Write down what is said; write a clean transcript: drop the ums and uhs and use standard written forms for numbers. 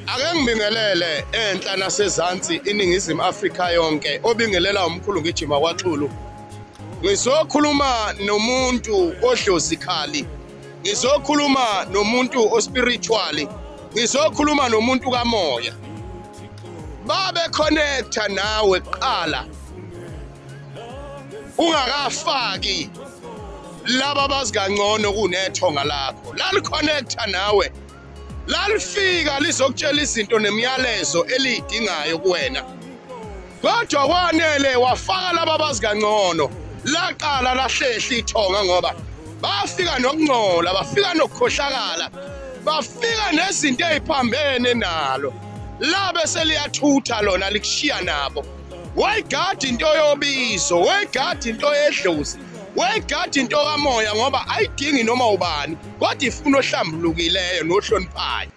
Ake ngibingelele enhla nasezantsi iningizimu Afrika yonke obingelela umkhulu ngijima kwaXulu. Ngizokhuluma nomuntu odlozikhali. Ngizokhuluma nomuntu ospiritually. Ngizokhuluma nomuntu kamoya. Babe connecta nawe qala. Ungakafaki laba bazikangcono kunethonga lakho. Lali connecta nawe. Lalifika lizokutshela izinto nemiyalezo elidingayo kuwena. Kodwa kwanele wafaka laba bazikangcono. Laqala lahlehla ithonga ngoba bafika nokungcola, bafika nokukhohlakala, bafika nezinto eziphambene nalo. La bese liyathutha lona likushiya nabo. Wayigada into yobizo, wayigada into yedlozi, wayigada into kamoya ngoba ayidingi noma ubani, kodwa ifuna ohlambulukileyo nohloniphayo.